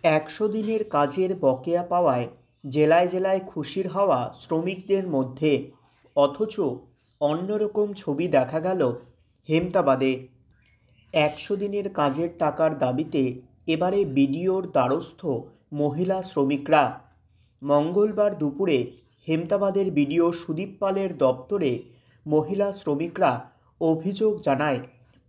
100 দিনের কাজের বকেয়া পাওয়ায় জেলায় জেলায় খুশির হাওয়া শ্রমিকদের মধ্যে। অথচ অন্যরকম ছবি দেখা গেল হেমতাবাদে। 100 দিনের কাজের টাকার দাবিতে এবারে বিডিওর দ্বারস্থ মহিলা শ্রমিকরা। মঙ্গলবার দুপুরে হেমতাবাদের বিডিও সুদীপ পালের দপ্তরে মহিলা শ্রমিকরা অভিযোগ জানায়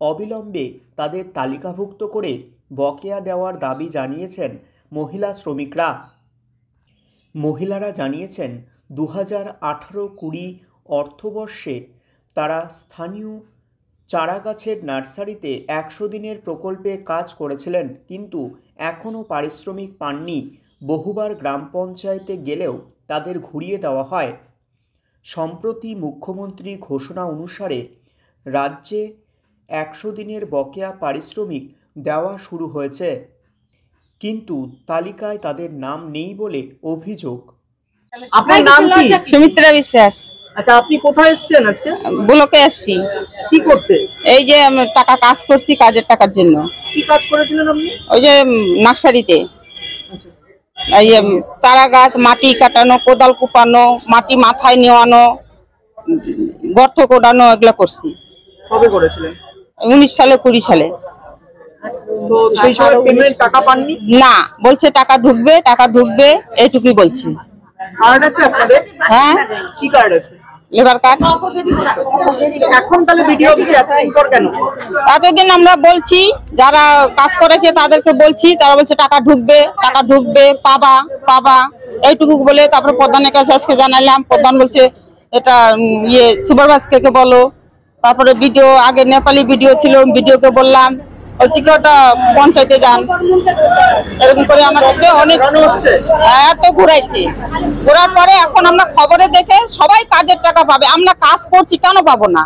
অবিলম্বে তাদের তালিকাভুক্ত করে বকেয়া দেওয়ার দাবি জানিয়েছেন মহিলা শ্রমিকরা। মহিলারা জানিয়েছেন 2018-20 অর্থবর্ষে তারা স্থানীয় চারাগাছের নার্সারিতে 100 দিনের প্রকল্পে কাজ করেছিলেন, কিন্তু এখনও পারিশ্রমিক পাননি। বহুবার গ্রাম পঞ্চায়েতে গেলেও তাদের ঘুরিয়ে দেওয়া হয়। সম্প্রতি মুখ্যমন্ত্রী ঘোষণা অনুসারে রাজ্যে 100 দিনের বকেয়া পারিশ্রমিক দেওয়া শুরু হয়েছে, কিন্তু তালিকায় তাদের নাম নেই বলে অভিযোগ। আপনার নাম কি? সুমিত্রা বিশ্বাস। আচ্ছা, আপনি কোথায় এসেছেন আজকে? ব্লকে আসছি। কি করতে? এই যে আমি টাকা কাজ করছি, কাজের টাকার জন্য। কি কাজ করেছিলেন আপনি? ওই যে নার্সারিতে এই চারা গাছ মাটি কাটানো, কোদাল কুপানো, মাটি মাথায় নেওয়ানো, গর্ত কোড়ানো, এগুলো করছি। কবে করেছিলেন? 19 সালে 20 সালে। তো সেই সময় পেমেন্ট টাকা পাননি? না, বলছে টাকা ঢুকবে টাকা ঢুকবে, এইটুকুই বলছি। কার্ড আছে আপনাদের? হ্যাঁ, কি কার্ড আছে? Labour card. এখন তাহলে ভিডিও অফিসে এতদিন পর কেন? এতদিন আমরা বলছি, যারা কাজ করেছে তাদেরকে বলছি, তারা বলছে টাকা ঢুকবে টাকা ঢুকবে, পাবা পাবা, এইটুকু বলে তারপরে প্রধানের কাছে আজকে জানালাম। প্রধান বলছে এটা সুপারভাইজারকে বলো। তারপরে ভিডিও, আগে নেপালি ভিডিও ছিল, ভিডিওকে বললাম, বলছি কি ওটা পঞ্চায়েতে যান। এরকম করে আমাদেরকে অনেক এত ঘুরাইছে। ঘোরার পরে এখন আমরা খবরে দেখে সবাই কাজের টাকা পাবে, আমরা কাজ করছি কেন পাবো না?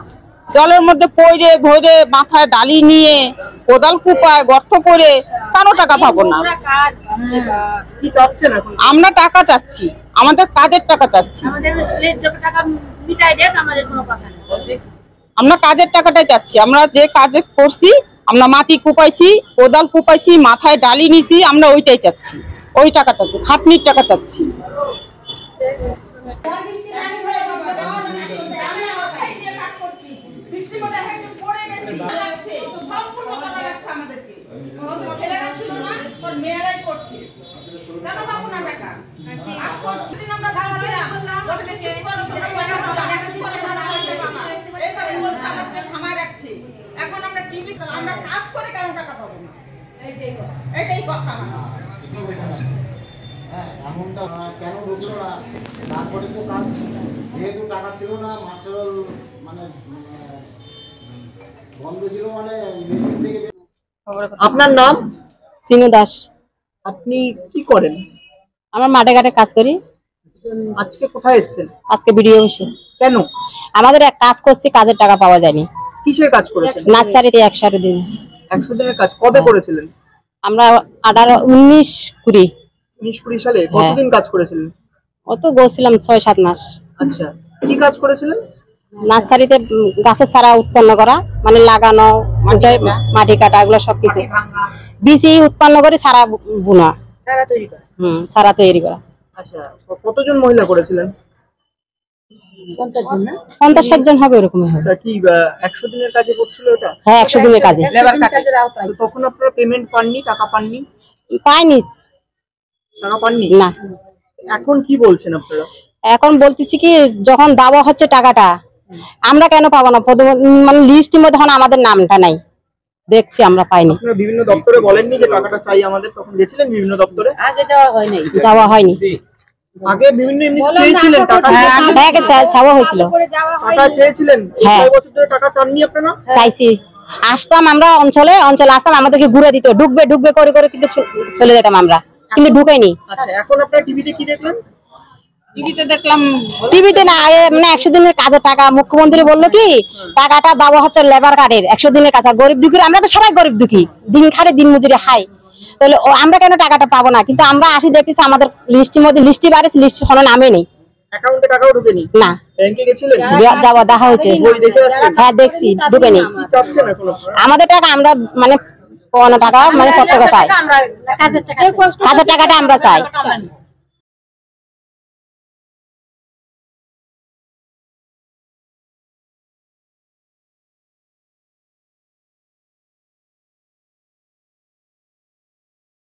জলের মধ্যে পড়ে ধরে মাথায় ডালি নিয়ে কোদাল কুপায় গর্ত করে কেন টাকা পাবো না? কি চাচ্ছেন এখন? আমরা টাকা চাচ্ছি, আমাদের কাজের টাকা চাচ্ছি। আমরা কাজের টাকাটাই চাচ্ছি। আমরা যে কাজে করছি, আমরা মাটি কুপাইছি, কোদাল কুপাইছি, মাথায় ডালি নিছি, আমরা ওইটাই চাচ্ছি, ওই টাকা চাচ্ছি, খাটনির টাকা চাচ্ছি। এখন আমরা টিভি আমরা কাজ করে কেন টাকা পাবো না? এটাই কথা। এমনটা কেন ঢুকলো না? তারপরে তো কাজ যেহেতু টাকা ছিল না, মাস্টার মানে বন্ধ ছিল, মানে মেশিন থেকে। আপনার নাম? সিনু দাস। আপনি কি করেন? আমরা মাঠে ঘাটে কাজ করি। আজকে কোথায় এসেছেন? আজকে ভিডিও অফিসে। কেন? আমাদের এক কাজ করছি, কাজের টাকা পাওয়া যায়নি। কিসের কাজ করেছেন? নার্সারিতে 100 দিন। 100 দিনের কাজ কবে করেছিলেন? আমরা 19 20 19-20 সালে কতদিন কাজ করেছিলেন? অত গেছিলাম 6-7 মাস। আচ্ছা, কি কাজ করেছিলেন? নার্সারিতে গাছের চারা উৎপন্ন করা, মানে লাগানো, মাটি কাটা, এগুলো সবকিছু বীজই উৎপন্ন করে চারা বুনা, চারা তৈরি করা। আচ্ছা, কতজন মহিলা করেছিলেন? 50-60 জন হবে, ওরকম হবে। কি 100 দিনের কাজে করছিল ওটা? হ্যাঁ, 100 দিনের কাজে। তখন আপনারা পেমেন্ট পাননি, টাকা পাননি? পাইনি, টাকা পাননি না। এখন কি বলছেন আপনারা? এখন বলতেছি কি, যখন দেওয়া হচ্ছে টাকাটা, আমরা কেন পাবো না? মানে লিস্টের মধ্যে এখন আমাদের নামটা নাই, দেখছি আমরা পাইনি। আপনারা বিভিন্ন দপ্তরে বলেননি যে টাকাটা চাই আমাদের? তখন গেছিলেন বিভিন্ন দপ্তরে? আগে যাওয়া হয়নি। যাওয়া হয়নি। আগে বিভিন্ন এমনি চেয়েছিলেন টাকা? হ্যাঁ, চাওয়া হয়েছিল। টাকা চেয়েছিলেন? হ্যাঁ। 6 বছর ধরে টাকা চাননি আপনারা? চাইছি, আসতাম আমরা অঞ্চলে আসতাম, আমাদেরকে ঘুরে দিত, ঢুকবে ঢুকবে করে করে, কিন্তু চলে যেতাম আমরা, কিন্তু ঢুকাইনি। আচ্ছা, এখন আপনারা টিভিতে কি দেখলেন? টিভিতে দেখলাম, টিভিতে না, মানে 100 দিনের কাজের টাকা মুখ্যমন্ত্রী বললো কি টাকাটা দেওয়া হচ্ছে লেবার কার্ডের 100 দিনের কাজ। গরিব দুঃখী, আমরা তো সবাই গরিব দুঃখী, দিন খাটে দিন মজুরি খাই, তাহলে আমরা কেন টাকাটা পাবো না? কিন্তু আমরা আসি দেখতেছি আমাদের লিস্টের মধ্যে, লিস্টি বাড়িছে, লিস্ট কোনো নামে নেই। অ্যাকাউন্টে টাকাও ঢোকেনি? না। ব্যাংকে গেছিলেন? যাওয়া দেখা হয়েছে। বই দেখে আসলেন? হ্যাঁ, দেখছি, ঢোকেনি। কি চাচ্ছেন এখন আপনারা? আমাদের টাকা আমরা মানে পাওনা টাকা মানে কত টাকা চাই, কাজের টাকাটা আমরা চাই।